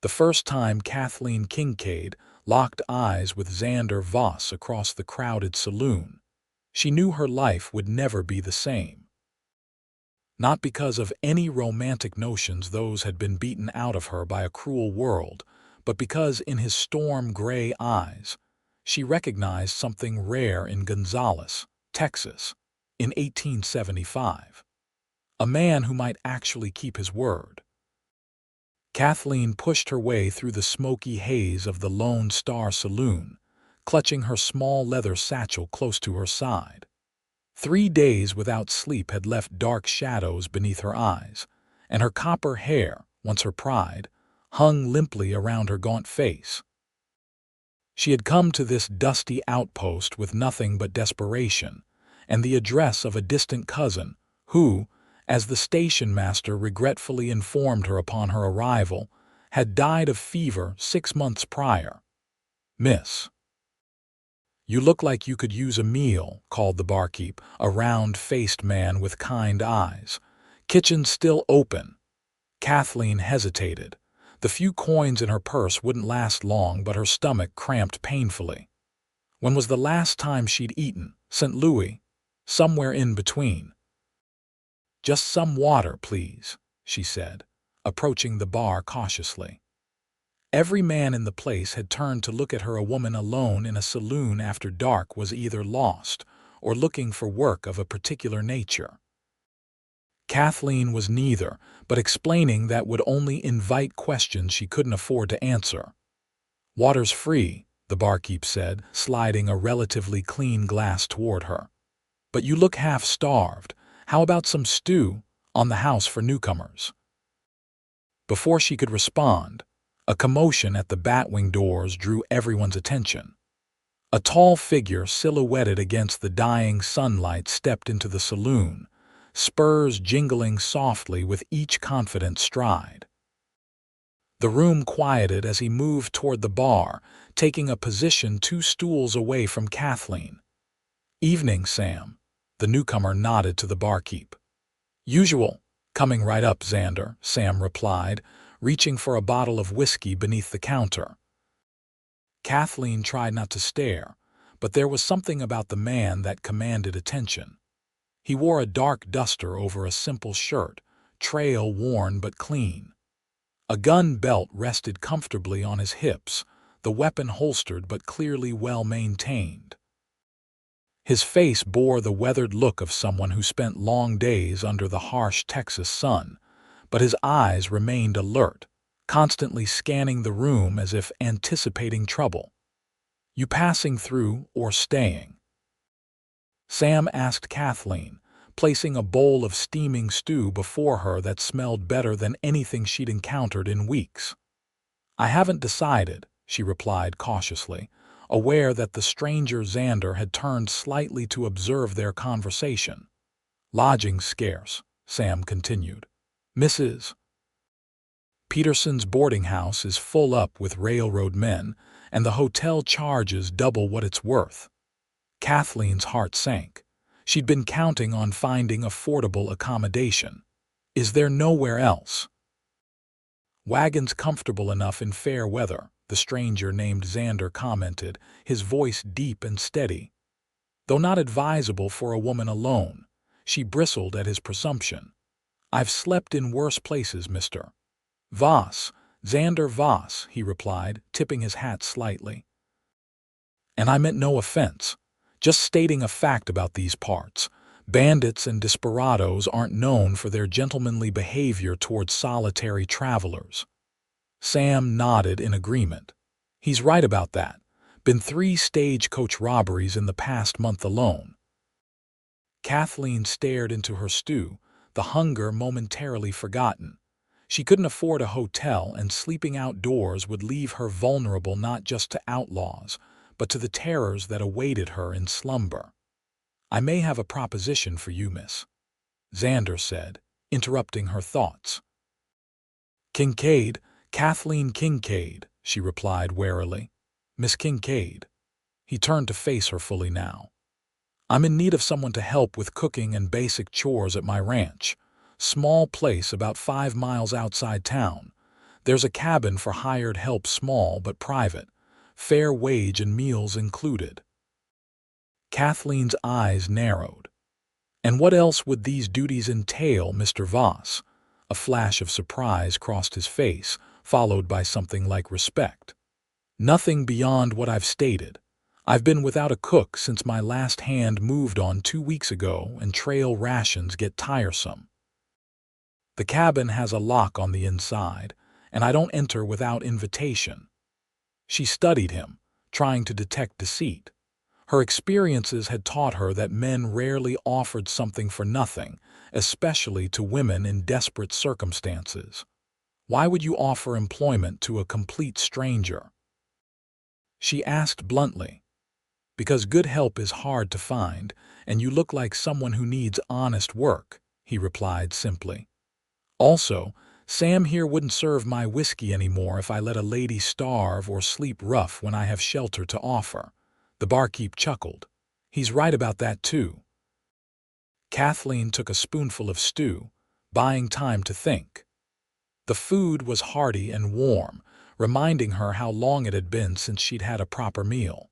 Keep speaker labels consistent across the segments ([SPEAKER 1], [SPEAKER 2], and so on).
[SPEAKER 1] The first time Kathleen Kincaid locked eyes with Xander Voss across the crowded saloon, she knew her life would never be the same. Not because of any romantic notions those had been beaten out of her by a cruel world, but because in his storm-gray eyes, she recognized something rare in Gonzales, Texas, in 1875. A man who might actually keep his word. Kathleen pushed her way through the smoky haze of the Lone Star Saloon, clutching her small leather satchel close to her side. 3 days without sleep had left dark shadows beneath her eyes, and her copper hair, once her pride, hung limply around her gaunt face. She had come to this dusty outpost with nothing but desperation, and the address of a distant cousin who, as the station master regretfully informed her upon her arrival, had died of fever 6 months prior. "Miss, you look like you could use a meal," called the barkeep, a round-faced man with kind eyes. "Kitchen still open." Kathleen hesitated. The few coins in her purse wouldn't last long, but her stomach cramped painfully. When was the last time she'd eaten? St. Louis? Somewhere in between. "Just some water, please," she said, approaching the bar cautiously. Every man in the place had turned to look at her. A woman alone in a saloon after dark was either lost or looking for work of a particular nature. Kathleen was neither, but explaining that would only invite questions she couldn't afford to answer. "Water's free," the barkeep said, sliding a relatively clean glass toward her. "But you look half-starved. How about some stew on the house for newcomers?" Before she could respond, a commotion at the batwing doors drew everyone's attention. A tall figure silhouetted against the dying sunlight stepped into the saloon, spurs jingling softly with each confident stride. The room quieted as he moved toward the bar, taking a position 2 stools away from Kathleen. "Evening, Sam." The newcomer nodded to the barkeep. "Usual. Coming right up, Xander," Sam replied, reaching for a bottle of whiskey beneath the counter. Kathleen tried not to stare, but there was something about the man that commanded attention. He wore a dark duster over a simple shirt, trail-worn but clean. A gun belt rested comfortably on his hips, the weapon holstered but clearly well-maintained. His face bore the weathered look of someone who spent long days under the harsh Texas sun, but his eyes remained alert, constantly scanning the room as if anticipating trouble. "You passing through or staying?" Sam asked Kathleen, placing a bowl of steaming stew before her that smelled better than anything she'd encountered in weeks. "I haven't decided," she replied cautiously, aware that the stranger Xander had turned slightly to observe their conversation. "Lodging's scarce," Sam continued. "Mrs. Peterson's boarding house is full up with railroad men, and the hotel charges double what it's worth." Kathleen's heart sank. She'd been counting on finding affordable accommodation. "Is there nowhere else?" "Wagon's comfortable enough in fair weather," the stranger named Xander commented, his voice deep and steady. Though not advisable for a woman alone, she bristled at his presumption. "I've slept in worse places, Mr. Voss, Xander Voss," he replied, tipping his hat slightly. "And I meant no offense, just stating a fact about these parts. Bandits and desperados aren't known for their gentlemanly behavior towards solitary travelers." Sam nodded in agreement. "He's right about that. Been 3 stagecoach robberies in the past month alone." Kathleen stared into her stew, the hunger momentarily forgotten. She couldn't afford a hotel, and sleeping outdoors would leave her vulnerable not just to outlaws, but to the terrors that awaited her in slumber. "I may have a proposition for you, miss," Xander said, interrupting her thoughts. "Kincaid, Kathleen Kincaid," she replied warily. "Miss Kincaid." He turned to face her fully now. "I'm in need of someone to help with cooking and basic chores at my ranch. Small place about 5 miles outside town. There's a cabin for hired help, small but private, fair wage and meals included. Kathleen's eyes narrowed. And what else would these duties entail, Mr. Voss? A flash of surprise crossed his face, followed by something like respect. Nothing beyond what I've stated. I've been without a cook since my last hand moved on 2 weeks ago, and trail rations get tiresome. The cabin has a lock on the inside, and I don't enter without invitation. She studied him, trying to detect deceit. Her experiences had taught her that men rarely offered something for nothing, especially to women in desperate circumstances. Why would you offer employment to a complete stranger? She asked bluntly. Because good help is hard to find, and you look like someone who needs honest work, he replied simply. Also, Sam here wouldn't serve my whiskey anymore if I let a lady starve or sleep rough when I have shelter to offer. The barkeep chuckled. He's right about that too. Kathleen took a spoonful of stew, buying time to think. The food was hearty and warm, reminding her how long it had been since she'd had a proper meal.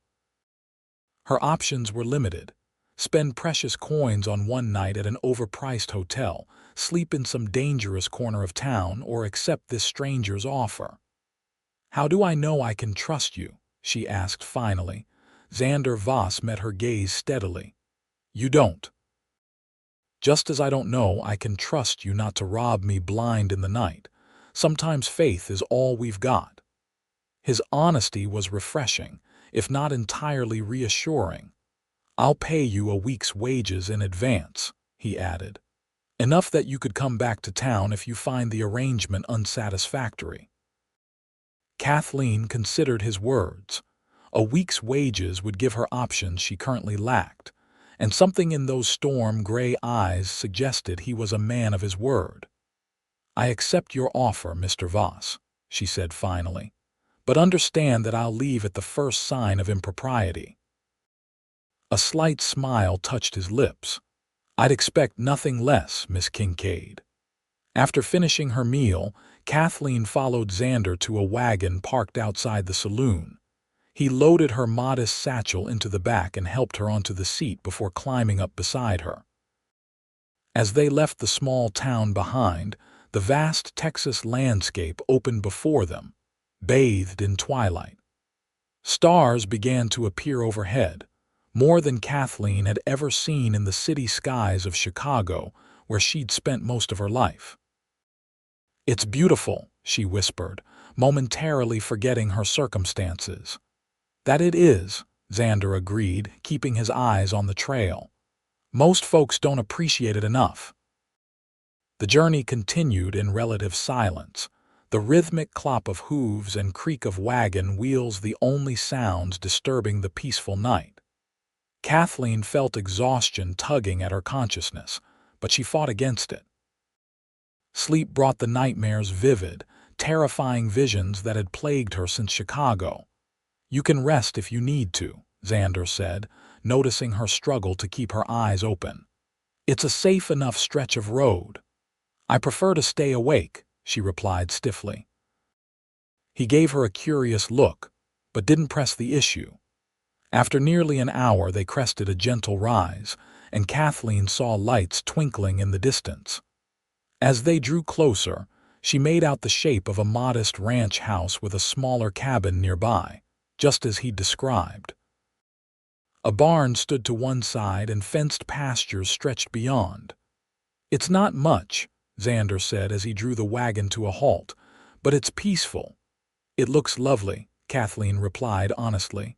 [SPEAKER 1] Her options were limited. Spend precious coins on one night at an overpriced hotel, sleep in some dangerous corner of town, or accept this stranger's offer. How do I know I can trust you? She asked finally. Xander Voss met her gaze steadily. You don't. Just as I don't know I can trust you not to rob me blind in the night. Sometimes faith is all we've got. His honesty was refreshing, if not entirely reassuring. I'll pay you a week's wages in advance, he added. Enough that you could come back to town if you find the arrangement unsatisfactory. Kathleen considered his words. A week's wages would give her options she currently lacked, and something in those storm-gray eyes suggested he was a man of his word. I accept your offer, Mr. Voss, she said finally, but understand that I'll leave at the first sign of impropriety. A slight smile touched his lips. I'd expect nothing less, Miss Kincaid. After finishing her meal, Kathleen followed Xander to a wagon parked outside the saloon. He loaded her modest satchel into the back and helped her onto the seat before climbing up beside her. As they left the small town behind, the vast Texas landscape opened before them, bathed in twilight. Stars began to appear overhead, more than Kathleen had ever seen in the city skies of Chicago, where she'd spent most of her life. It's beautiful, she whispered, momentarily forgetting her circumstances. That it is, Xander agreed, keeping his eyes on the trail. Most folks don't appreciate it enough. The journey continued in relative silence, the rhythmic clop of hooves and creak of wagon wheels the only sounds disturbing the peaceful night. Kathleen felt exhaustion tugging at her consciousness, but she fought against it. Sleep brought the nightmares, vivid, terrifying visions that had plagued her since Chicago. You can rest if you need to, Xander said, noticing her struggle to keep her eyes open. It's a safe enough stretch of road. I prefer to stay awake, she replied stiffly. He gave her a curious look, but didn't press the issue. After nearly an hour, they crested a gentle rise, and Kathleen saw lights twinkling in the distance. As they drew closer, she made out the shape of a modest ranch house with a smaller cabin nearby, just as he'd described. A barn stood to one side and fenced pastures stretched beyond. It's not much, Xander said as he drew the wagon to a halt, but it's peaceful. It looks lovely, Kathleen replied honestly.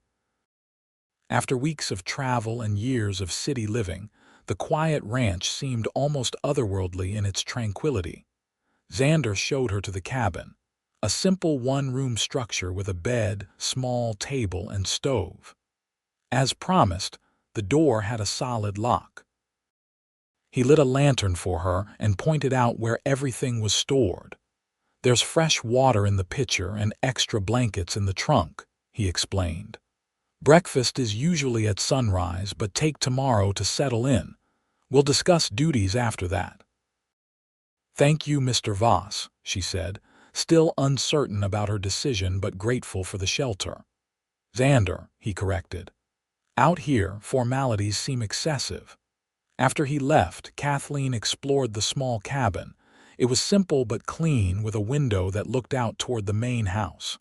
[SPEAKER 1] After weeks of travel and years of city living, the quiet ranch seemed almost otherworldly in its tranquility. Xander showed her to the cabin, a simple one-room structure with a bed, small table, and stove. As promised, the door had a solid lock. He lit a lantern for her and pointed out where everything was stored. There's fresh water in the pitcher and extra blankets in the trunk, he explained. Breakfast is usually at sunrise, but take tomorrow to settle in. We'll discuss duties after that. Thank you, Mr. Voss, she said, still uncertain about her decision but grateful for the shelter. "Xander," he corrected. "Out here, formalities seem excessive." After he left, Kathleen explored the small cabin. It was simple but clean, with a window that looked out toward the main house.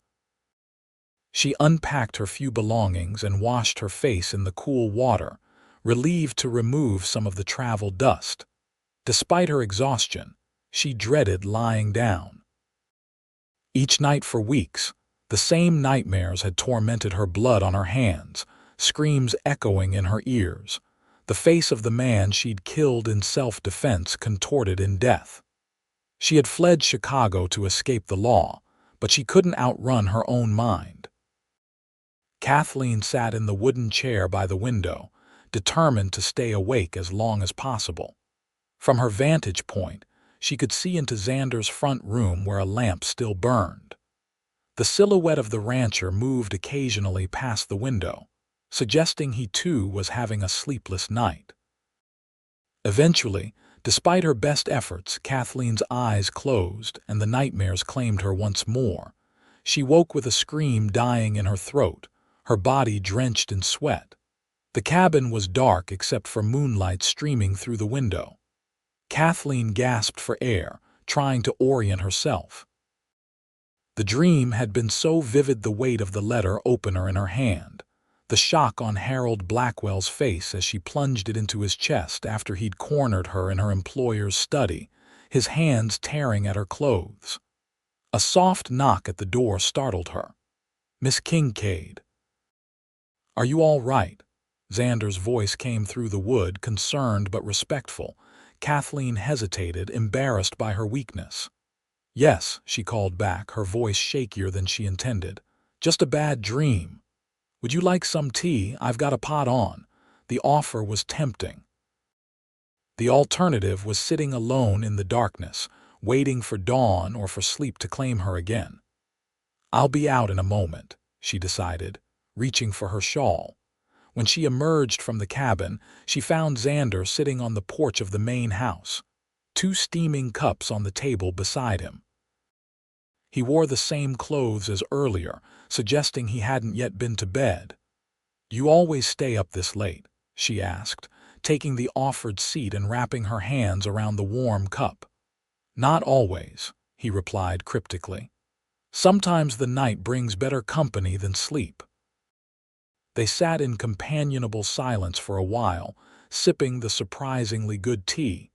[SPEAKER 1] She unpacked her few belongings and washed her face in the cool water, relieved to remove some of the travel dust. Despite her exhaustion, she dreaded lying down. Each night for weeks, the same nightmares had tormented her, blood on her hands, screams echoing in her ears, the face of the man she'd killed in self-defense contorted in death. She had fled Chicago to escape the law, but she couldn't outrun her own mind. Kathleen sat in the wooden chair by the window, determined to stay awake as long as possible. From her vantage point, she could see into Xander's front room where a lamp still burned. The silhouette of the rancher moved occasionally past the window, suggesting he too was having a sleepless night. Eventually, despite her best efforts, Kathleen's eyes closed and the nightmares claimed her once more. She woke with a scream dying in her throat, her body drenched in sweat. The cabin was dark except for moonlight streaming through the window. Kathleen gasped for air, trying to orient herself. The dream had been so vivid, the weight of the letter opener in her hand, the shock on Harold Blackwell's face as she plunged it into his chest after he'd cornered her in her employer's study, his hands tearing at her clothes. A soft knock at the door startled her. "Miss Kincaid." "Are you all right?" Xander's voice came through the wood, concerned but respectful. Kathleen hesitated, embarrassed by her weakness. "Yes," she called back, her voice shakier than she intended. "Just a bad dream. Would you like some tea? I've got a pot on." The offer was tempting. The alternative was sitting alone in the darkness, waiting for dawn or for sleep to claim her again. "I'll be out in a moment," she decided, reaching for her shawl. When she emerged from the cabin, she found Xander sitting on the porch of the main house, 2 steaming cups on the table beside him. He wore the same clothes as earlier, suggesting he hadn't yet been to bed. "You always stay up this late?" she asked, taking the offered seat and wrapping her hands around the warm cup. "Not always," he replied cryptically. "Sometimes the night brings better company than sleep." They sat in companionable silence for a while, sipping the surprisingly good tea.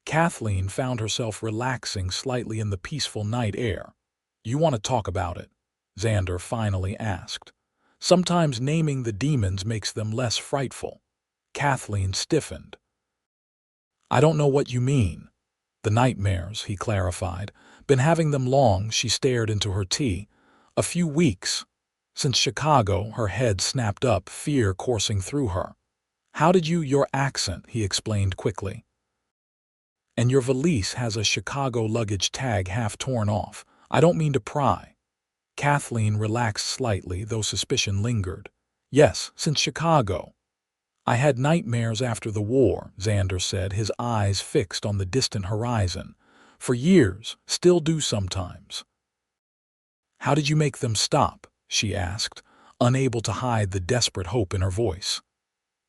[SPEAKER 1] Kathleen found herself relaxing slightly in the peaceful night air. "You want to talk about it?" Xander finally asked. "Sometimes naming the demons makes them less frightful." Kathleen stiffened. "I don't know what you mean." "The nightmares," he clarified. "Been having them long." She stared into her tea. "A few weeks. Since Chicago." Her head snapped up, fear coursing through her. "How did you—" "Your accent," he explained quickly. "And your valise has a Chicago luggage tag half torn off. I don't mean to pry." Kathleen relaxed slightly, though suspicion lingered. "Yes, since Chicago." "I had nightmares after the war," Xander said, his eyes fixed on the distant horizon. "For years, still do sometimes." "How did you make them stop?" she asked, unable to hide the desperate hope in her voice.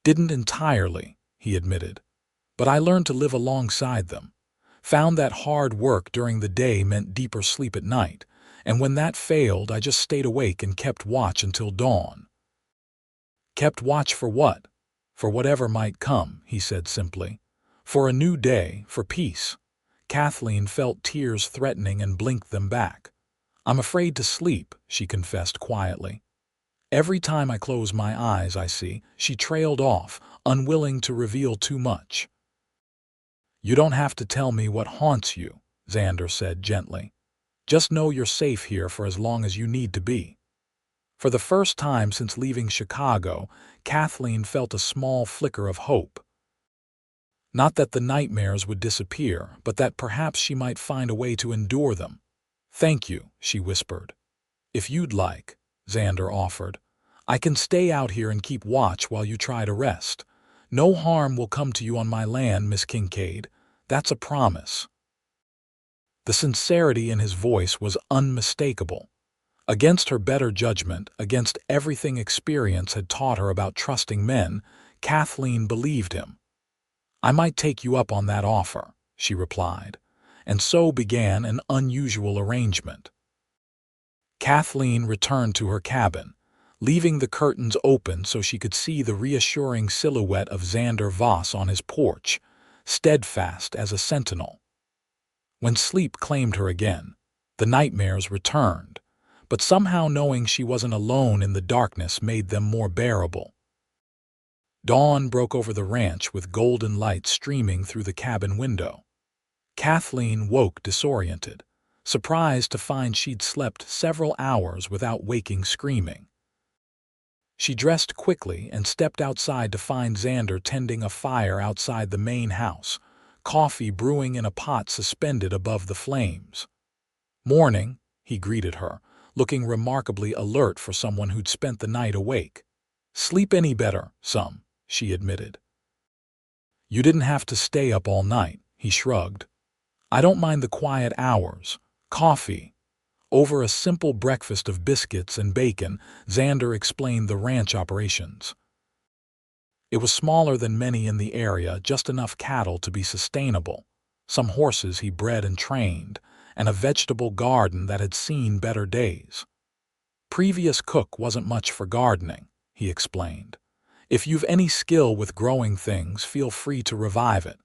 [SPEAKER 1] "Didn't entirely," he admitted. "But I learned to live alongside them. Found that hard work during the day meant deeper sleep at night, and when that failed, I just stayed awake and kept watch until dawn." "Kept watch for what?" "For whatever might come," he said simply. "For a new day, for peace." Kathleen felt tears threatening and blinked them back. "I'm afraid to sleep," she confessed quietly. "Every time I close my eyes, I see." She trailed off, unwilling to reveal too much. "You don't have to tell me what haunts you," Xander said gently. "Just know you're safe here for as long as you need to be." For the first time since leaving Chicago, Kathleen felt a small flicker of hope. Not that the nightmares would disappear, but that perhaps she might find a way to endure them. "Thank you," she whispered. "If you'd like," Xander offered, "I can stay out here and keep watch while you try to rest. No harm will come to you on my land, Miss Kincaid. That's a promise." The sincerity in his voice was unmistakable. Against her better judgment, against everything experience had taught her about trusting men, Kathleen believed him. "I might take you up on that offer," she replied, and so began an unusual arrangement. Kathleen returned to her cabin, leaving the curtains open so she could see the reassuring silhouette of Xander Voss on his porch, steadfast as a sentinel. When sleep claimed her again, the nightmares returned, but somehow knowing she wasn't alone in the darkness made them more bearable. Dawn broke over the ranch with golden light streaming through the cabin window. Kathleen woke disoriented, surprised to find she'd slept several hours without waking screaming. She dressed quickly and stepped outside to find Xander tending a fire outside the main house, coffee brewing in a pot suspended above the flames. "Morning," he greeted her, looking remarkably alert for someone who'd spent the night awake. "Sleep any better, some," she admitted. "You didn't have to stay up all night," he shrugged. "I don't mind the quiet hours. Coffee." Over a simple breakfast of biscuits and bacon, Xander explained the ranch operations. It was smaller than many in the area, just enough cattle to be sustainable, some horses he bred and trained, and a vegetable garden that had seen better days. "Previous cook wasn't much for gardening," he explained. "If you've any skill with growing things, feel free to revive it."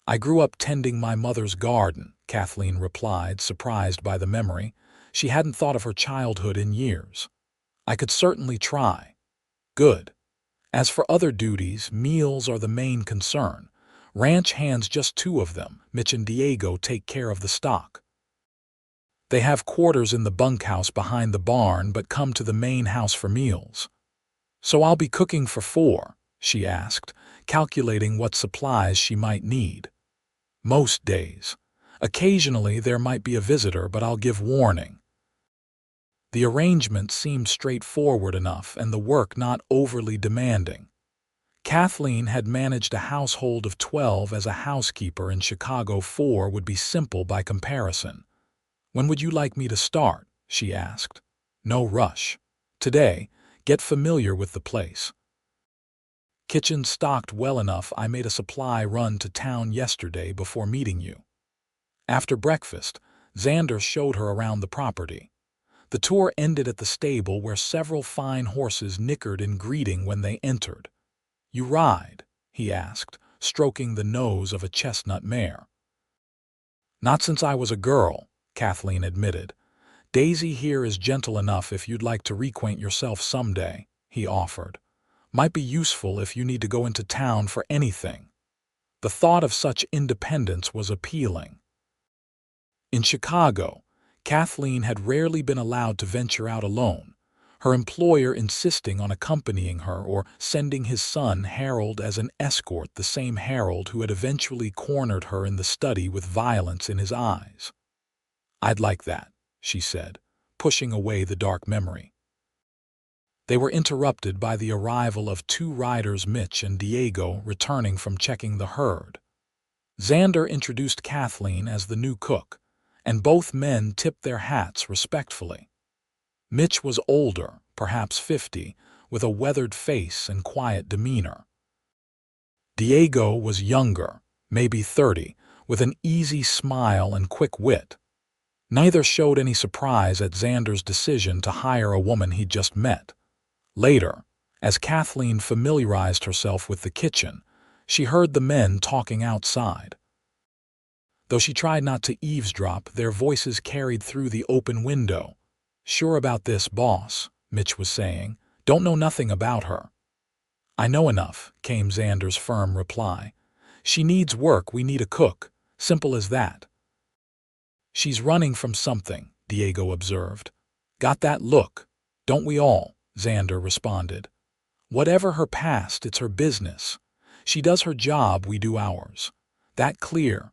[SPEAKER 1] "I grew up tending my mother's garden," Kathleen replied, surprised by the memory. She hadn't thought of her childhood in years. "I could certainly try." "Good. As for other duties, meals are the main concern. Ranch hands, just two of them, Mitch and Diego, take care of the stock. They have quarters in the bunkhouse behind the barn but come to the main house for meals." "So I'll be cooking for 4, she asked, calculating what supplies she might need. "Most days. Occasionally there might be a visitor, but I'll give warning." The arrangement seemed straightforward enough and the work not overly demanding. Kathleen had managed a household of 12 as a housekeeper in Chicago. 4 would be simple by comparison. "When would you like me to start?" she asked. "No rush. Today, get familiar with the place. Kitchen stocked well enough. I made a supply run to town yesterday before meeting you." After breakfast, Xander showed her around the property. The tour ended at the stable where several fine horses nickered in greeting when they entered. "You ride?" he asked, stroking the nose of a chestnut mare. "Not since I was a girl," Kathleen admitted. "Daisy here is gentle enough if you'd like to reacquaint yourself someday," he offered. "Might be useful if you need to go into town for anything." The thought of such independence was appealing. In Chicago, Kathleen had rarely been allowed to venture out alone, her employer insisting on accompanying her or sending his son Harold as an escort, the same Harold who had eventually cornered her in the study with violence in his eyes. "I'd like that," she said, pushing away the dark memory. They were interrupted by the arrival of 2 riders, Mitch and Diego, returning from checking the herd. Xander introduced Kathleen as the new cook, and both men tipped their hats respectfully. Mitch was older, perhaps 50, with a weathered face and quiet demeanor. Diego was younger, maybe 30, with an easy smile and quick wit. Neither showed any surprise at Xander's decision to hire a woman he'd just met. Later, as Kathleen familiarized herself with the kitchen, she heard the men talking outside. Though she tried not to eavesdrop, their voices carried through the open window. "Sure about this, boss," Mitch was saying. "Don't know nothing about her." "I know enough," came Xander's firm reply. "She needs work, we need a cook. Simple as that." "She's running from something," Diego observed. "Got that look, don't we all?" Xander responded. "Whatever her past, it's her business. She does her job, we do ours. That clear?"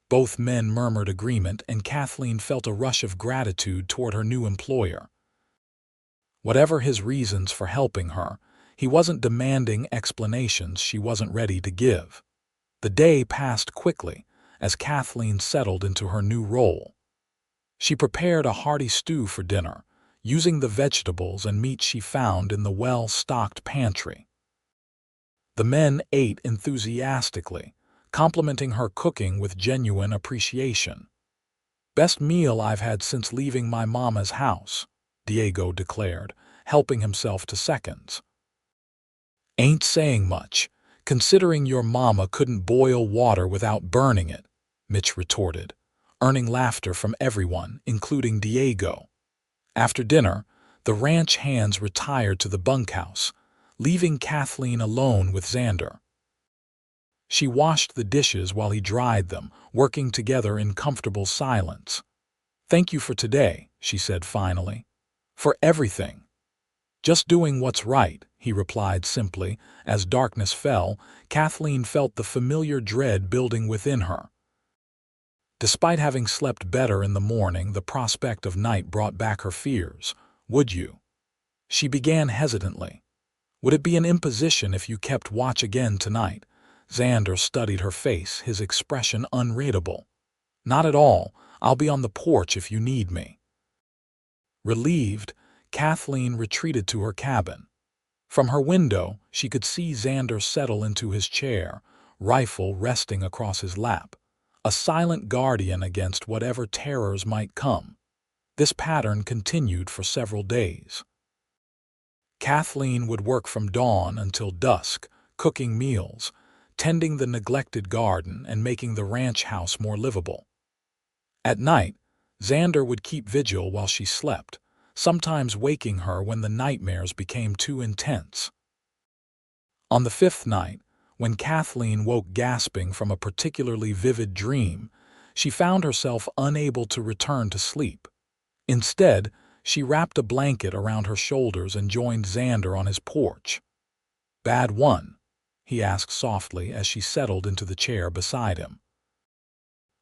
[SPEAKER 1] Both men murmured agreement, and Kathleen felt a rush of gratitude toward her new employer. Whatever his reasons for helping her, he wasn't demanding explanations she wasn't ready to give. The day passed quickly, as Kathleen settled into her new role. She prepared a hearty stew for dinner, using the vegetables and meat she found in the well-stocked pantry. The men ate enthusiastically, complimenting her cooking with genuine appreciation. "Best meal I've had since leaving my mama's house," Diego declared, helping himself to seconds. "Ain't saying much, considering your mama couldn't boil water without burning it," Mitch retorted, earning laughter from everyone, including Diego. After dinner, the ranch hands retired to the bunkhouse, leaving Kathleen alone with Xander. She washed the dishes while he dried them, working together in comfortable silence. "Thank you for today," she said finally. "For everything." "Just doing what's right," he replied simply. As darkness fell, Kathleen felt the familiar dread building within her. Despite having slept better in the morning, the prospect of night brought back her fears. "Would you?" She began hesitantly. "Would it be an imposition if you kept watch again tonight?" Xander studied her face, his expression unreadable. "Not at all. I'll be on the porch if you need me." Relieved, Kathleen retreated to her cabin. From her window, she could see Xander settle into his chair, rifle resting across his lap, a silent guardian against whatever terrors might come. This pattern continued for several days. Kathleen would work from dawn until dusk, cooking meals, tending the neglected garden, and making the ranch house more livable. At night, Xander would keep vigil while she slept, sometimes waking her when the nightmares became too intense. On the fifth night, when Kathleen woke gasping from a particularly vivid dream, she found herself unable to return to sleep. Instead, she wrapped a blanket around her shoulders and joined Xander on his porch. "Bad one?" he asked softly as she settled into the chair beside him.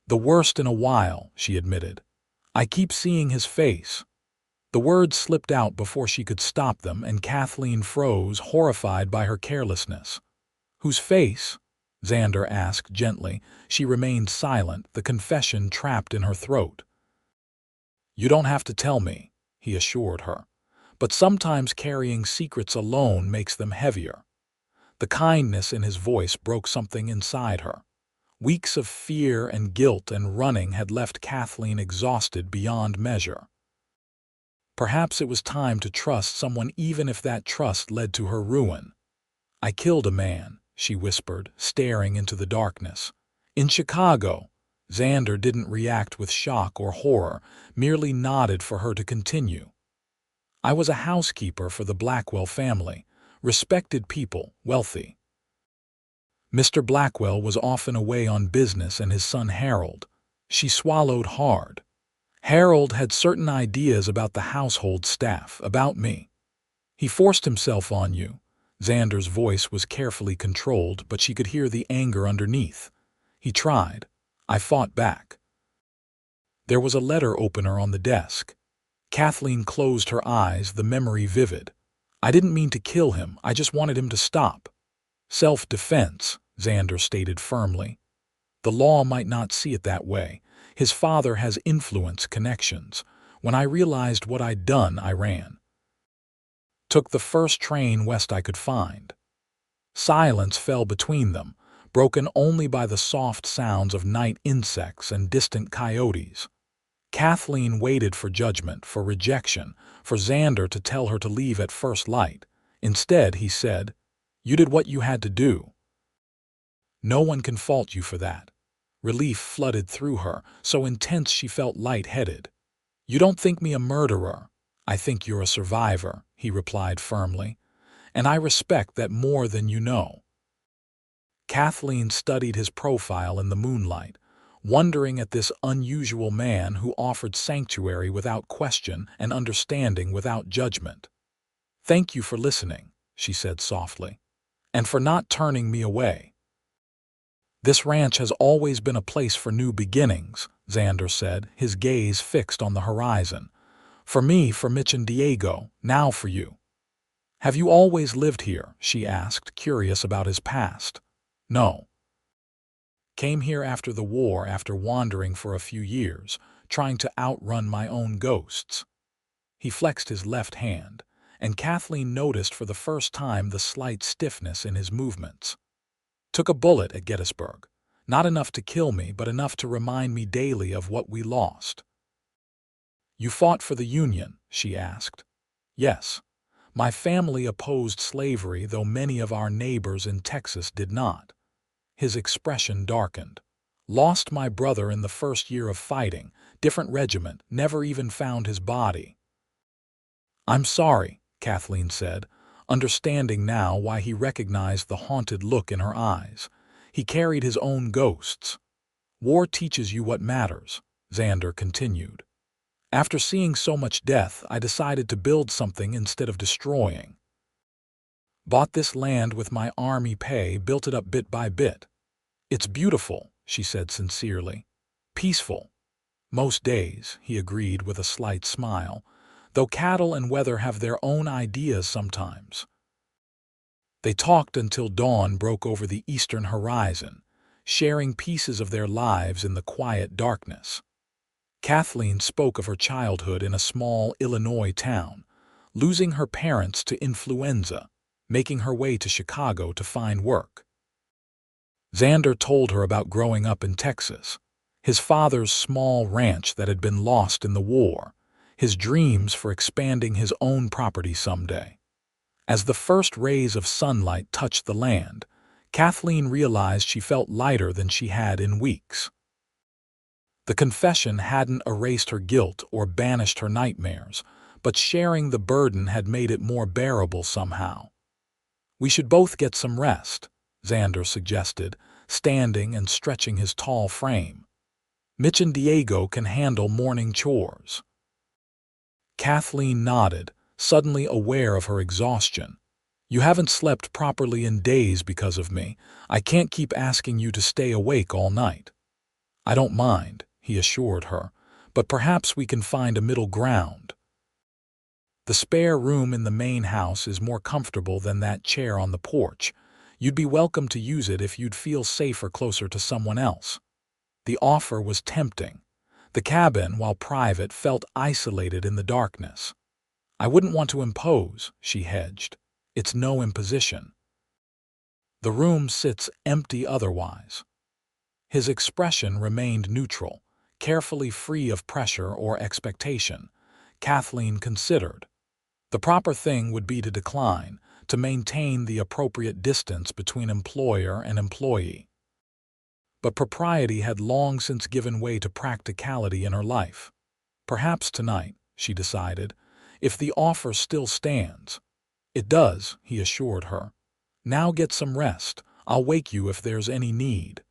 [SPEAKER 1] "The worst in a while," she admitted. "I keep seeing his face." The words slipped out before she could stop them, and Kathleen froze, horrified by her carelessness. "Whose face?" Xander asked gently. She remained silent, the confession trapped in her throat. "You don't have to tell me," he assured her. "But sometimes carrying secrets alone makes them heavier." The kindness in his voice broke something inside her. Weeks of fear and guilt and running had left Kathleen exhausted beyond measure. Perhaps it was time to trust someone, even if that trust led to her ruin. "I killed a man," she whispered, staring into the darkness. "In Chicago." Xander didn't react with shock or horror, merely nodded for her to continue. "I was a housekeeper for the Blackwell family. Respected people, wealthy. Mr. Blackwell was often away on business, and his son Harold." She swallowed hard. "Harold had certain ideas about the household staff, about me. He forced himself on you." Xander's voice was carefully controlled, but she could hear the anger underneath. "He tried. I fought back." There was a letter opener on the desk. Kathleen closed her eyes, the memory vivid. "I didn't mean to kill him, I just wanted him to stop." "Self-defense," Xander stated firmly. "The law might not see it that way. His father has influence, connections. When I realized what I'd done, I ran. Took the first train west I could find." Silence fell between them, broken only by the soft sounds of night insects and distant coyotes. Kathleen waited for judgment, for rejection, for Xander to tell her to leave at first light. Instead, he said, "You did what you had to do. No one can fault you for that." Relief flooded through her, so intense she felt lightheaded. "You don't think me a murderer. I think you're a survivor," he replied firmly. "And I respect that more than you know." Kathleen studied his profile in the moonlight, wondering at this unusual man who offered sanctuary without question and understanding without judgment. "Thank you for listening," she said softly, "and for not turning me away." "This ranch has always been a place for new beginnings," Xander said, his gaze fixed on the horizon. "For me, for Mitch and Diego, now for you." "Have you always lived here?" she asked, curious about his past. "No." Came here after the war after wandering for a few years, trying to outrun my own ghosts." He flexed his left hand, and Kathleen noticed for the first time the slight stiffness in his movements. "Took a bullet at Gettysburg. Not enough to kill me, but enough to remind me daily of what we lost." "You fought for the Union?" she asked. "Yes. My family opposed slavery, though many of our neighbors in Texas did not." His expression darkened. "Lost my brother in the first year of fighting, different regiment, never even found his body." "I'm sorry," Kathleen said, understanding now why he recognized the haunted look in her eyes. He carried his own ghosts. "War teaches you what matters," Xander continued. "After seeing so much death, I decided to build something instead of destroying. Bought this land with my army pay, built it up bit by bit. It's beautiful," she said sincerely. "Peaceful. Most days," he agreed with a slight smile, "though cattle and weather have their own ideas sometimes." They talked until dawn broke over the eastern horizon, sharing pieces of their lives in the quiet darkness. Kathleen spoke of her childhood in a small Illinois town, losing her parents to influenza, making her way to Chicago to find work. Xander told her about growing up in Texas, his father's small ranch that had been lost in the war, his dreams for expanding his own property someday. As the first rays of sunlight touched the land, Kathleen realized she felt lighter than she had in weeks. The confession hadn't erased her guilt or banished her nightmares, but sharing the burden had made it more bearable somehow. "We should both get some rest," Xander suggested, standing and stretching his tall frame. "Mitch and Diego can handle morning chores." Kathleen nodded, suddenly aware of her exhaustion. "You haven't slept properly in days because of me. I can't keep asking you to stay awake all night." "I don't mind," he assured her, "but perhaps we can find a middle ground. The spare room in the main house is more comfortable than that chair on the porch. You'd be welcome to use it if you'd feel safer closer to someone else." The offer was tempting. The cabin, while private, felt isolated in the darkness. "I wouldn't want to impose," she hedged. "It's no imposition. The room sits empty otherwise." His expression remained neutral, carefully free of pressure or expectation. Kathleen considered. The proper thing would be to decline, to maintain the appropriate distance between employer and employee. But propriety had long since given way to practicality in her life. "Perhaps tonight," she decided, "if the offer still stands." "It does," he assured her. "Now get some rest. I'll wake you if there's any need."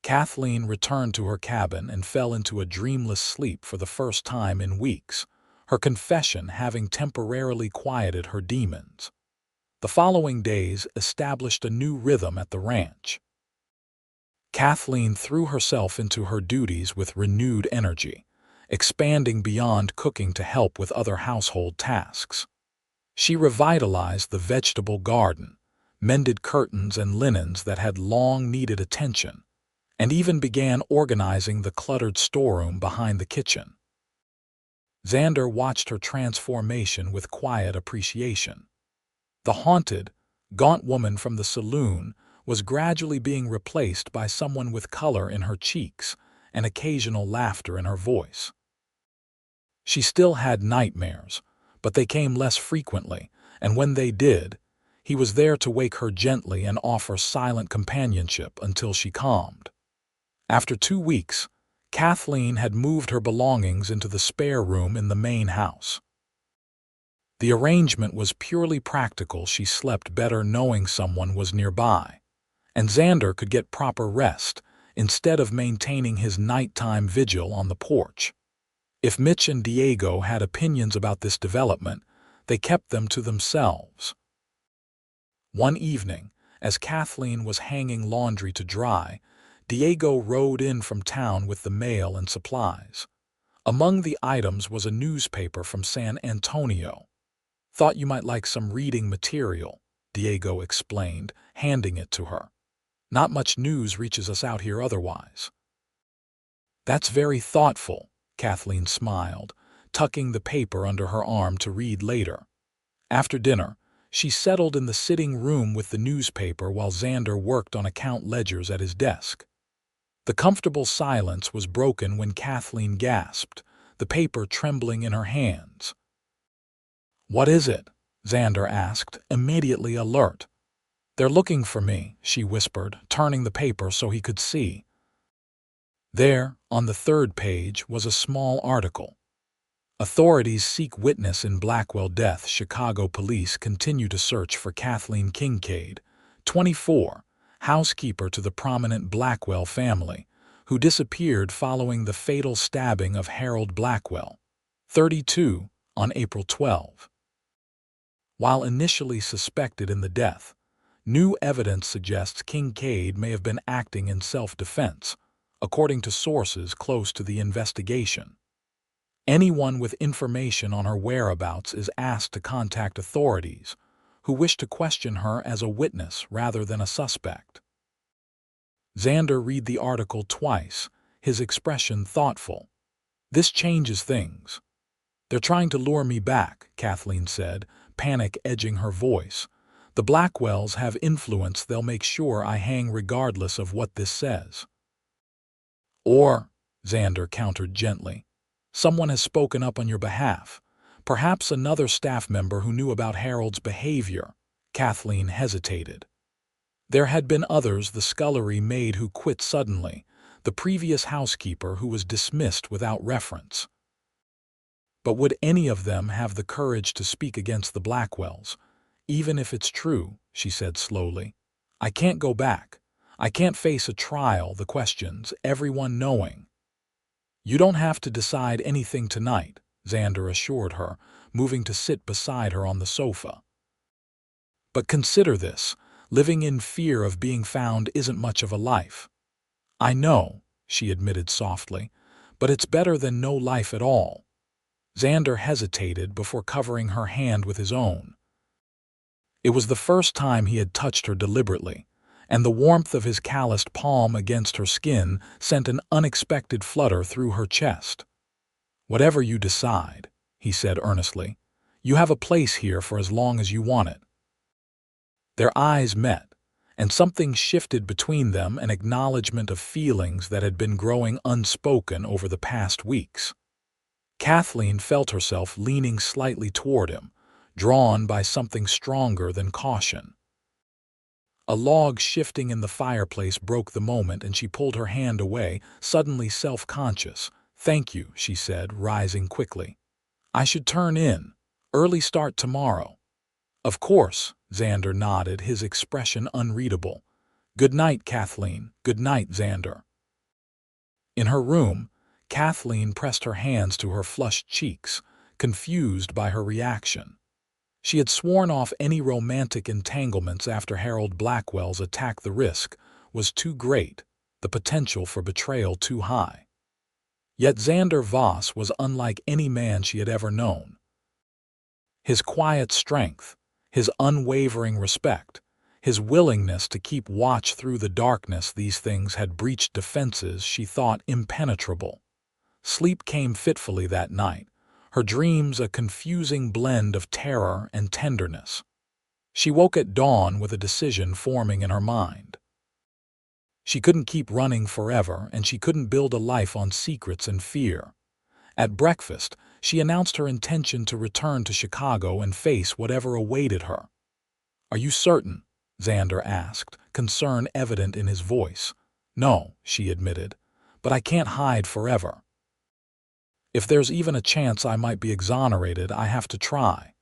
[SPEAKER 1] Kathleen returned to her cabin and fell into a dreamless sleep for the first time in weeks, her confession having temporarily quieted her demons. The following days established a new rhythm at the ranch. Kathleen threw herself into her duties with renewed energy, expanding beyond cooking to help with other household tasks. She revitalized the vegetable garden, mended curtains and linens that had long needed attention, and even began organizing the cluttered storeroom behind the kitchen. Xander watched her transformation with quiet appreciation. The haunted, gaunt woman from the saloon was gradually being replaced by someone with color in her cheeks and occasional laughter in her voice. She still had nightmares, but they came less frequently, and when they did, he was there to wake her gently and offer silent companionship until she calmed. After 2 weeks, Kathleen had moved her belongings into the spare room in the main house. The arrangement was purely practical. She slept better knowing someone was nearby, and Xander could get proper rest instead of maintaining his nighttime vigil on the porch. If Mitch and Diego had opinions about this development, they kept them to themselves. One evening, as Kathleen was hanging laundry to dry, Diego rode in from town with the mail and supplies. Among the items was a newspaper from San Antonio. "Thought you might like some reading material," Diego explained, handing it to her. Not much news reaches us out here otherwise." "That's very thoughtful," Kathleen smiled, tucking the paper under her arm to read later. After dinner, she settled in the sitting room with the newspaper while Xander worked on account ledgers at his desk. The comfortable silence was broken when Kathleen gasped, the paper trembling in her hands. "What is it?" Xander asked, immediately alert. "They're looking for me," she whispered, turning the paper so he could see. There, on the third page, was a small article. "Authorities seek witness in Blackwell death. Chicago police continue to search for Kathleen Kincaid, 24, housekeeper to the prominent Blackwell family, who disappeared following the fatal stabbing of Harold Blackwell, 32, on April 12. While initially suspected in the death, new evidence suggests Kincaid may have been acting in self-defense, according to sources close to the investigation. Anyone with information on her whereabouts is asked to contact authorities, who wish to question her as a witness rather than a suspect. Xander read the article twice, his expression thoughtful. "This changes things." "They're trying to lure me back," Kathleen said, panic edging her voice. "The Blackwells have influence. They'll make sure I hang regardless of what this says." "Or," Xander countered gently, "someone has spoken up on your behalf. Perhaps another staff member who knew about Harold's behavior." Kathleen hesitated. There had been others, the scullery maid who quit suddenly, the previous housekeeper who was dismissed without reference. But would any of them have the courage to speak against the Blackwells? "Even if it's true," she said slowly, "I can't go back. I can't face a trial, the questions, everyone knowing." "You don't have to decide anything tonight," Xander assured her, moving to sit beside her on the sofa. "But consider this. Living in fear of being found isn't much of a life." "I know," she admitted softly, "but it's better than no life at all." Xander hesitated before covering her hand with his own. It was the first time he had touched her deliberately, and the warmth of his calloused palm against her skin sent an unexpected flutter through her chest. "Whatever you decide," he said earnestly, "you have a place here for as long as you want it." Their eyes met, and something shifted between them, an acknowledgement of feelings that had been growing unspoken over the past weeks. Kathleen felt herself leaning slightly toward him, drawn by something stronger than caution. A log shifting in the fireplace broke the moment, and she pulled her hand away, suddenly self-conscious. "Thank you," she said, rising quickly. "I should turn in. Early start tomorrow." "Of course," Xander nodded, his expression unreadable. "Good night, Kathleen." "Good night, Xander." In her room, Kathleen pressed her hands to her flushed cheeks, confused by her reaction. She had sworn off any romantic entanglements after Harold Blackwell's attack. The risk was too great, the potential for betrayal too high. Yet Xander Voss was unlike any man she had ever known. His quiet strength, his unwavering respect, his willingness to keep watch through the darkness, these things had breached defenses she thought impenetrable. Sleep came fitfully that night, her dreams a confusing blend of terror and tenderness. She woke at dawn with a decision forming in her mind. She couldn't keep running forever, and she couldn't build a life on secrets and fear. At breakfast, she announced her intention to return to Chicago and face whatever awaited her. "Are you certain?" Xander asked, concern evident in his voice. "No," she admitted, "but I can't hide forever. If there's even a chance I might be exonerated, I have to try."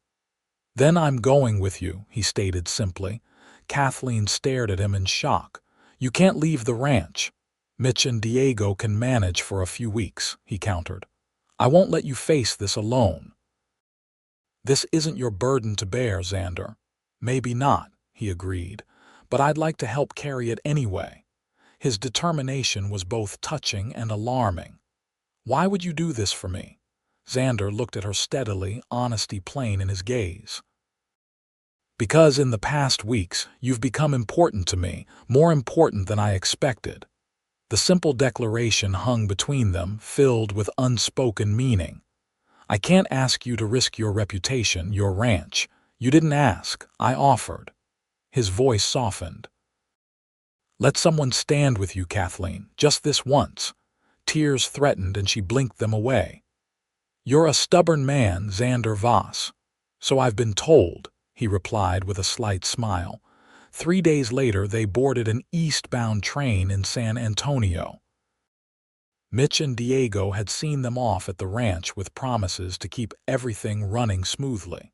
[SPEAKER 1] "Then I'm going with you," he stated simply. Kathleen stared at him in shock. "You can't leave the ranch." "Mitch and Diego can manage for a few weeks," he countered. "I won't let you face this alone." "This isn't your burden to bear, Xander." "Maybe not," he agreed, "but I'd like to help carry it anyway." His determination was both touching and alarming. "Why would you do this for me?" Xander looked at her steadily, honesty plain in his gaze. Because in the past weeks, you've become important to me, more important than I expected. The simple declaration hung between them, filled with unspoken meaning. I can't ask you to risk your reputation, your ranch. You didn't ask, I offered. His voice softened. Let someone stand with you, Kathleen, just this once. Tears threatened and she blinked them away. You're a stubborn man, Xander Voss. So I've been told, he replied with a slight smile. 3 days later, they boarded an eastbound train in San Antonio. Mitch and Diego had seen them off at the ranch with promises to keep everything running smoothly.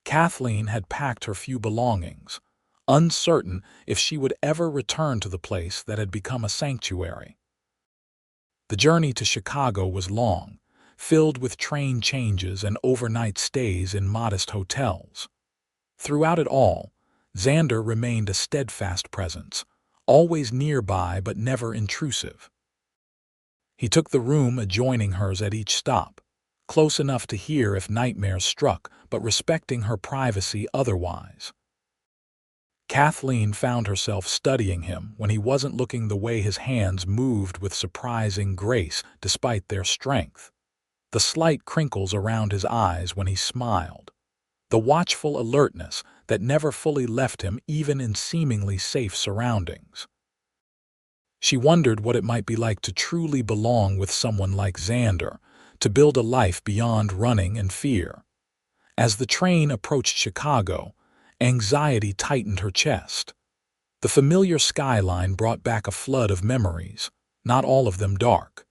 [SPEAKER 1] Kathleen had packed her few belongings, uncertain if she would ever return to the place that had become a sanctuary. The journey to Chicago was long, filled with train changes and overnight stays in modest hotels. Throughout it all, Xander remained a steadfast presence, always nearby but never intrusive. He took the room adjoining hers at each stop, close enough to hear if nightmares struck, but respecting her privacy otherwise. Kathleen found herself studying him when he wasn't looking, the way his hands moved with surprising grace despite their strength, the slight crinkles around his eyes when he smiled, the watchful alertness that never fully left him even in seemingly safe surroundings. She wondered what it might be like to truly belong with someone like Xander, to build a life beyond running and fear. As the train approached Chicago, anxiety tightened her chest. The familiar skyline brought back a flood of memories, not all of them dark.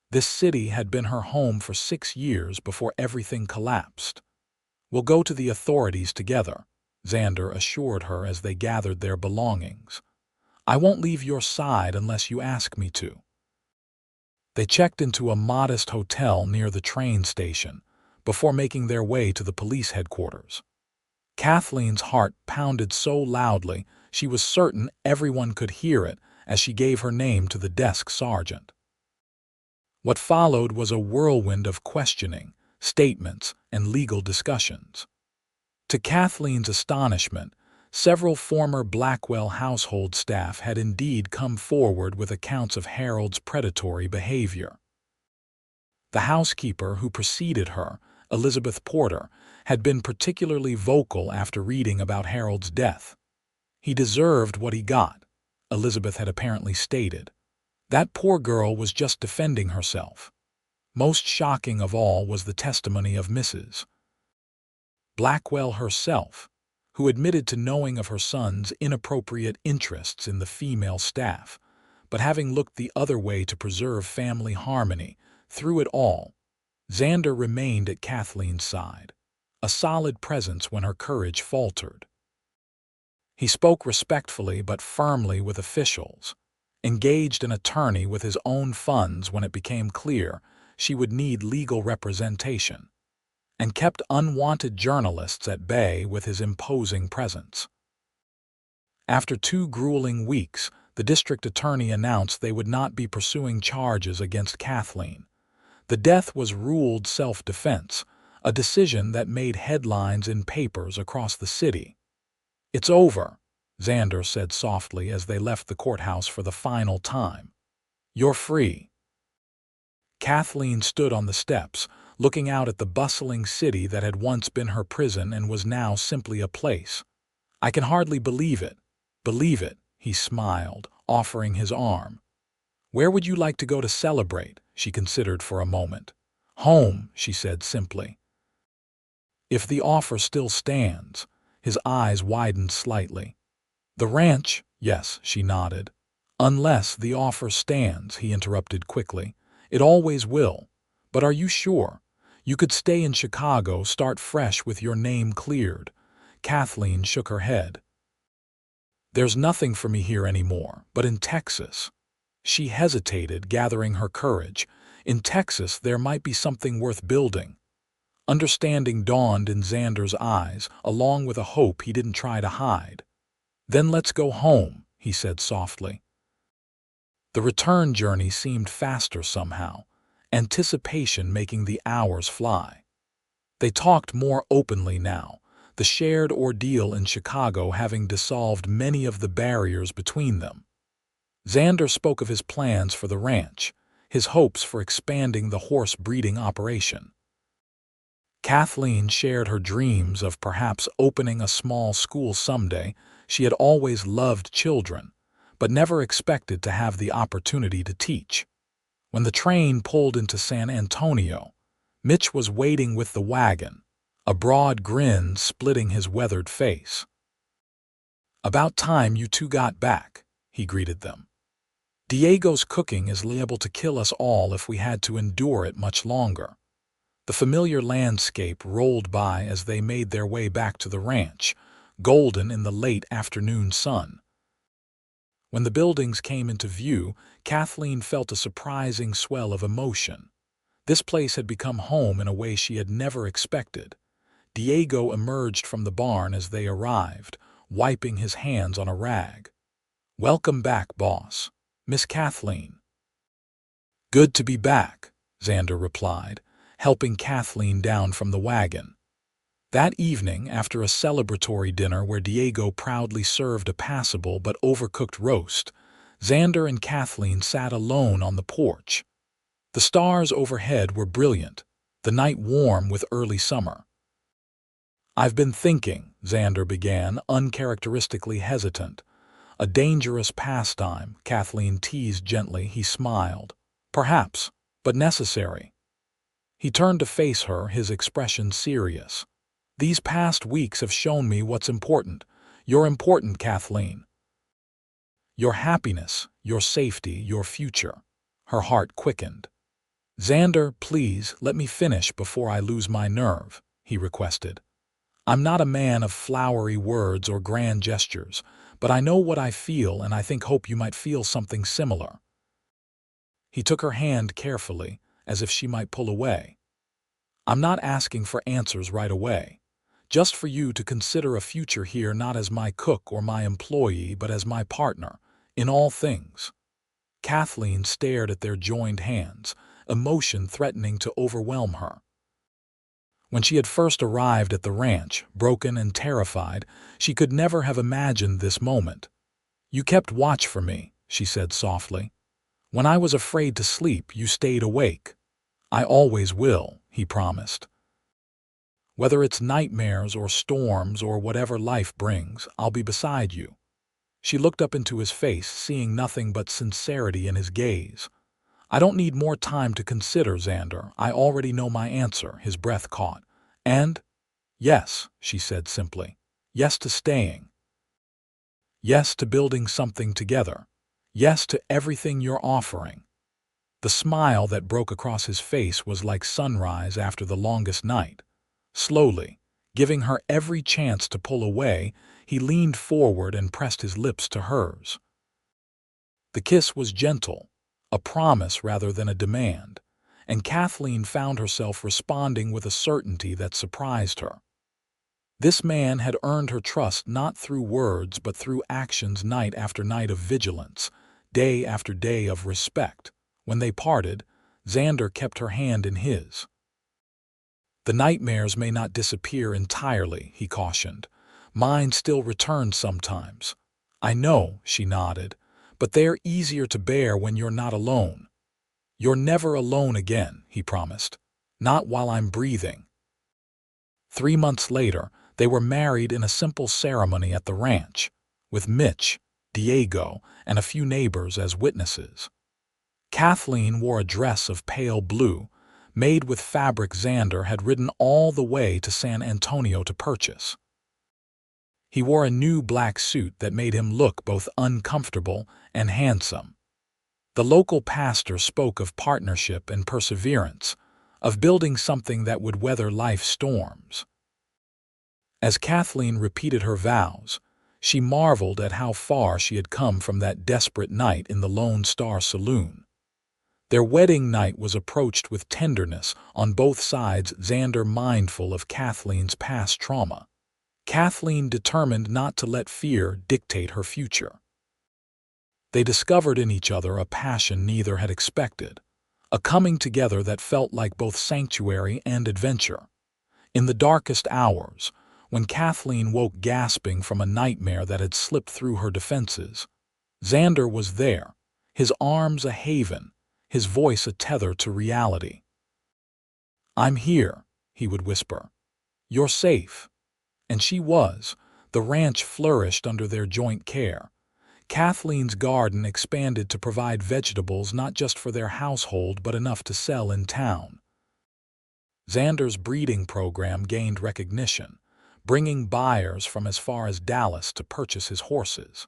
[SPEAKER 1] This city had been her home for 6 years before everything collapsed. We'll go to the authorities together, Xander assured her as they gathered their belongings. I won't leave your side unless you ask me to. They checked into a modest hotel near the train station before making their way to the police headquarters. Kathleen's heart pounded so loudly she was certain everyone could hear it as she gave her name to the desk sergeant. What followed was a whirlwind of questioning, statements, and legal discussions. To Kathleen's astonishment, several former Blackwell household staff had indeed come forward with accounts of Harold's predatory behavior. The housekeeper who preceded her, Elizabeth Porter, had been particularly vocal after reading about Harold's death. He deserved what he got, Elizabeth had apparently stated. That poor girl was just defending herself. Most shocking of all was the testimony of Mrs. Blackwell herself, who admitted to knowing of her son's inappropriate interests in the female staff, but having looked the other way to preserve family harmony. Through it all, Xander remained at Kathleen's side, a solid presence when her courage faltered. He spoke respectfully but firmly with officials, engaged an attorney with his own funds when it became clear she would need legal representation, and kept unwanted journalists at bay with his imposing presence. After 2 grueling weeks, the district attorney announced they would not be pursuing charges against Kathleen. The death was ruled self-defense, a decision that made headlines in papers across the city. It's over, Xander said softly as they left the courthouse for the final time. You're free. Kathleen stood on the steps, looking out at the bustling city that had once been her prison and was now simply a place. I can hardly believe it. Believe it, he smiled, offering his arm. Where would you like to go to celebrate? She considered for a moment. Home, she said simply. If the offer still stands, his eyes widened slightly. The ranch, yes, she nodded. Unless the offer stands, he interrupted quickly. It always will. But are you sure? You could stay in Chicago, start fresh with your name cleared. Kathleen shook her head. There's nothing for me here anymore, but in Texas. She hesitated, gathering her courage. In Texas, there might be something worth building. Understanding dawned in Xander's eyes, along with a hope he didn't try to hide. Then let's go home, he said softly. The return journey seemed faster somehow, anticipation making the hours fly. They talked more openly now, the shared ordeal in Chicago having dissolved many of the barriers between them. Xander spoke of his plans for the ranch, his hopes for expanding the horse breeding operation. Kathleen shared her dreams of perhaps opening a small school someday. She had always loved children, but never expected to have the opportunity to teach. When the train pulled into San Antonio, Mitch was waiting with the wagon, a broad grin splitting his weathered face. "About time you two got back," he greeted them. "Diego's cooking is liable to kill us all if we had to endure it much longer." The familiar landscape rolled by as they made their way back to the ranch, golden in the late afternoon sun. When the buildings came into view, Kathleen felt a surprising swell of emotion. This place had become home in a way she had never expected. Diego emerged from the barn as they arrived, wiping his hands on a rag. "Welcome back, boss. Miss Kathleen." "Good to be back," Xander replied, helping Kathleen down from the wagon. That evening, after a celebratory dinner where Diego proudly served a passable but overcooked roast, Xander and Kathleen sat alone on the porch. The stars overhead were brilliant, the night warm with early summer. "I've been thinking," Xander began, uncharacteristically hesitant. "A dangerous pastime," Kathleen teased gently. He smiled. "Perhaps, but necessary." He turned to face her, his expression serious. "These past weeks have shown me what's important. You're important, Kathleen. Your happiness, your safety, your future." Her heart quickened. "Xander, please, let me finish before I lose my nerve," he requested. "I'm not a man of flowery words or grand gestures, but I know what I feel and I hope you might feel something similar." He took her hand carefully, as if she might pull away. "I'm not asking for answers right away. Just for you to consider a future here not as my cook or my employee, but as my partner, in all things." Kathleen stared at their joined hands, emotion threatening to overwhelm her. When she had first arrived at the ranch, broken and terrified, she could never have imagined this moment. "You kept watch for me," she said softly. "When I was afraid to sleep, you stayed awake." "I always will," he promised. "Whether it's nightmares or storms or whatever life brings, I'll be beside you." She looked up into his face, seeing nothing but sincerity in his gaze. "I don't need more time to consider, Xander. I already know my answer," his breath caught. "And?" "Yes," she said simply. "Yes to staying. Yes to building something together. Yes to everything you're offering." The smile that broke across his face was like sunrise after the longest night. Slowly, giving her every chance to pull away, he leaned forward and pressed his lips to hers. The kiss was gentle, a promise rather than a demand, and Kathleen found herself responding with a certainty that surprised her. This man had earned her trust not through words but through actions, night after night of vigilance, day after day of respect. When they parted, Xander kept her hand in his. "The nightmares may not disappear entirely," he cautioned. "Mine still return sometimes." "I know," she nodded, "but they're easier to bear when you're not alone." "You're never alone again," he promised. "Not while I'm breathing." 3 months later, they were married in a simple ceremony at the ranch, with Mitch, Diego, and a few neighbors as witnesses. Kathleen wore a dress of pale blue, made with fabric Xander had ridden all the way to San Antonio to purchase. He wore a new black suit that made him look both uncomfortable and handsome. The local pastor spoke of partnership and perseverance, of building something that would weather life's storms. As Kathleen repeated her vows, she marveled at how far she had come from that desperate night in the Lone Star Saloon. Their wedding night was approached with tenderness on both sides, Xander mindful of Kathleen's past trauma. Kathleen determined not to let fear dictate her future. They discovered in each other a passion neither had expected, a coming together that felt like both sanctuary and adventure. In the darkest hours, When Kathleen woke gasping from a nightmare that had slipped through her defenses, Xander was there, his arms a haven, his voice a tether to reality. "I'm here," he would whisper. "You're safe." And she was. The ranch flourished under their joint care. Kathleen's garden expanded to provide vegetables not just for their household but enough to sell in town. Xander's breeding program gained recognition, bringing buyers from as far as Dallas to purchase his horses.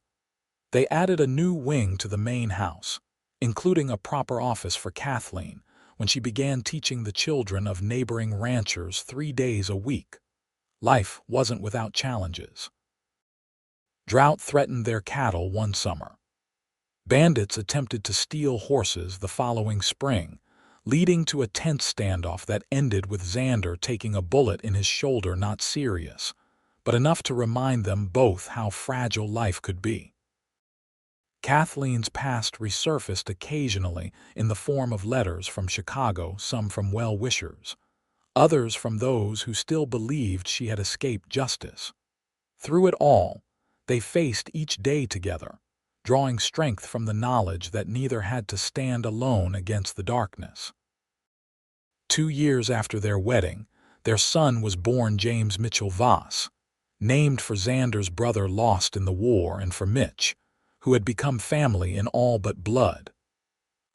[SPEAKER 1] They added a new wing to the main house, including a proper office for Kathleen, when she began teaching the children of neighboring ranchers 3 days a week. Life wasn't without challenges. Drought threatened their cattle one summer. Bandits attempted to steal horses the following spring, leading to a tense standoff that ended with Xander taking a bullet in his shoulder, not serious, but enough to remind them both how fragile life could be. Kathleen's past resurfaced occasionally in the form of letters from Chicago, some from well-wishers, others from those who still believed she had escaped justice. Through it all, they faced each day together, drawing strength from the knowledge that neither had to stand alone against the darkness. 2 years after their wedding, their son was born, James Mitchell Voss, named for Xander's brother lost in the war and for Mitch, who had become family in all but blood.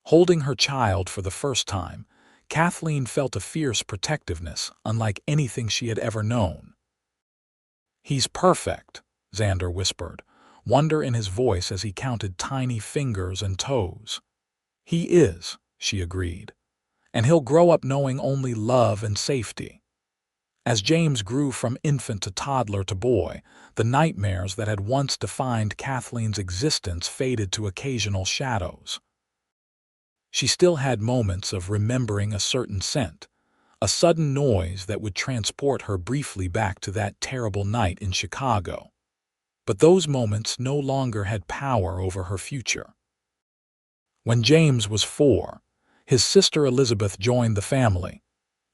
[SPEAKER 1] Holding her child for the first time, Kathleen felt a fierce protectiveness unlike anything she had ever known. "He's perfect," Xander whispered, wonder in his voice as he counted tiny fingers and toes. "He is," she agreed, "and he'll grow up knowing only love and safety." As James grew from infant to toddler to boy, the nightmares that had once defined Kathleen's existence faded to occasional shadows. She still had moments of remembering a certain scent, a sudden noise that would transport her briefly back to that terrible night in Chicago. But those moments no longer had power over her future. When James was 4, his sister Elizabeth joined the family,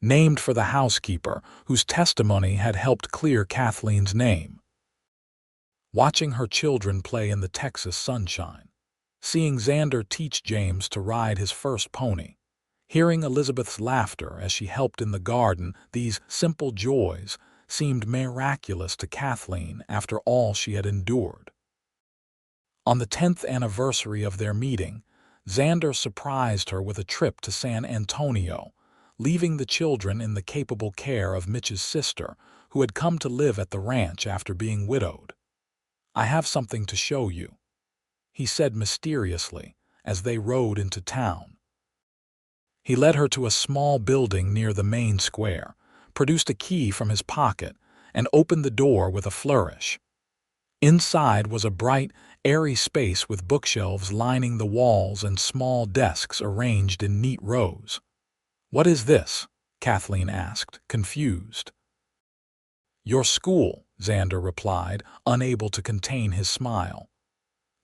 [SPEAKER 1] named for the housekeeper whose testimony had helped clear Kathleen's name. Watching her children play in the Texas sunshine, seeing Xander teach James to ride his first pony, hearing Elizabeth's laughter as she helped in the garden, these simple joys seemed miraculous to Kathleen after all she had endured. On the 10th anniversary of their meeting, Xander surprised her with a trip to San Antonio, leaving the children in the capable care of Mitch's sister, who had come to live at the ranch after being widowed. "I have something to show you," he said mysteriously as they rode into town. He led her to a small building near the main square, produced a key from his pocket, and opened the door with a flourish. Inside was a bright, airy space with bookshelves lining the walls and small desks arranged in neat rows. "What is this?" Kathleen asked, confused. "Your school," Xander replied, unable to contain his smile.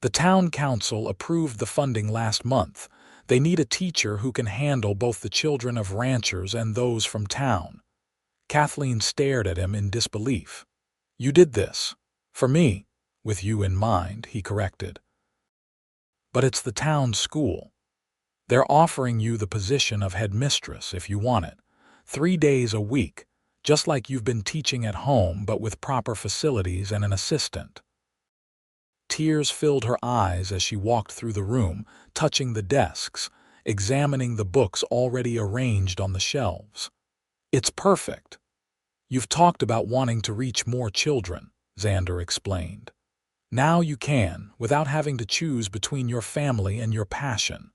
[SPEAKER 1] "The town council approved the funding last month. They need a teacher who can handle both the children of ranchers and those from town." Kathleen stared at him in disbelief. "You did this for me, with you in mind," he corrected. "But it's the town school. They're offering you the position of headmistress if you want it, 3 days a week, just like you've been teaching at home but with proper facilities and an assistant." Tears filled her eyes as she walked through the room, touching the desks, examining the books already arranged on the shelves. "It's perfect. You've talked about wanting to reach more children," Xander explained. "Now you can, without having to choose between your family and your passion."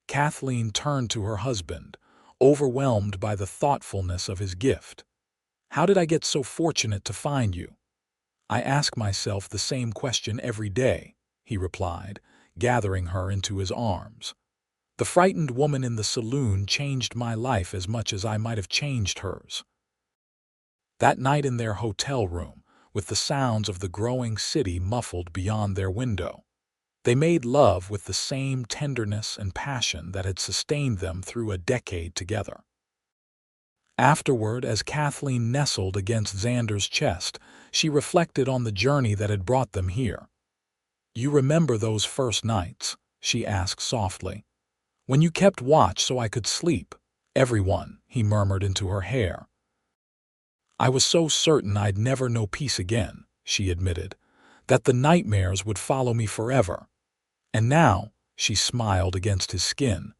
[SPEAKER 1] Kathleen turned to her husband, overwhelmed by the thoughtfulness of his gift. "How did I get so fortunate to find you?" "I ask myself the same question every day," he replied, gathering her into his arms. "The frightened woman in the saloon changed my life as much as I might have changed hers." That night in their hotel room, with the sounds of the growing city muffled beyond their window, they made love with the same tenderness and passion that had sustained them through a decade together. Afterward, as Kathleen nestled against Xander's chest, she reflected on the journey that had brought them here. "You remember those first nights?" she asked softly. "When you kept watch so I could sleep?" "Everyone," he murmured into her hair. "I was so certain I'd never know peace again," she admitted, "that the nightmares would follow me forever. And now," she smiled against his skin,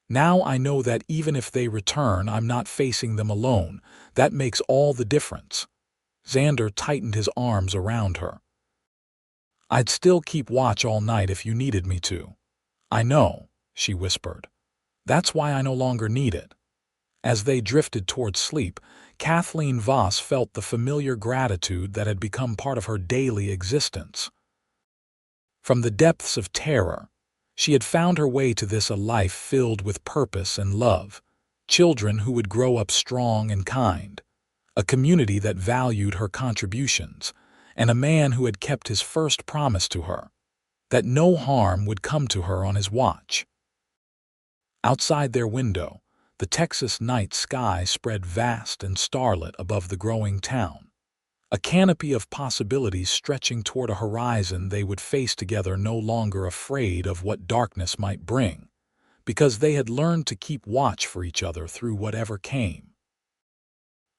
[SPEAKER 1] "now I know that even if they return, I'm not facing them alone. That makes all the difference." Xander tightened his arms around her. "I'd still keep watch all night if you needed me to." "I know," she whispered. "That's why I no longer need it." As they drifted toward sleep, Kathleen Voss felt the familiar gratitude that had become part of her daily existence. From the depths of terror, she had found her way to a life filled with purpose and love, children who would grow up strong and kind, a community that valued her contributions, and a man who had kept his first promise to her, that no harm would come to her on his watch. Outside their window, the Texas night sky spread vast and starlit above the growing town, a canopy of possibilities stretching toward a horizon they would face together, no longer afraid of what darkness might bring, because they had learned to keep watch for each other through whatever came.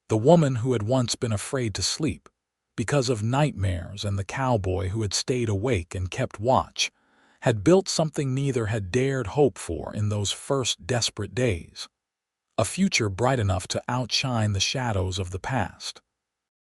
[SPEAKER 1] The woman who had once been afraid to sleep, because of nightmares, and the cowboy who had stayed awake and kept watch, had built something neither had dared hope for in those first desperate days. A future bright enough to outshine the shadows of the past.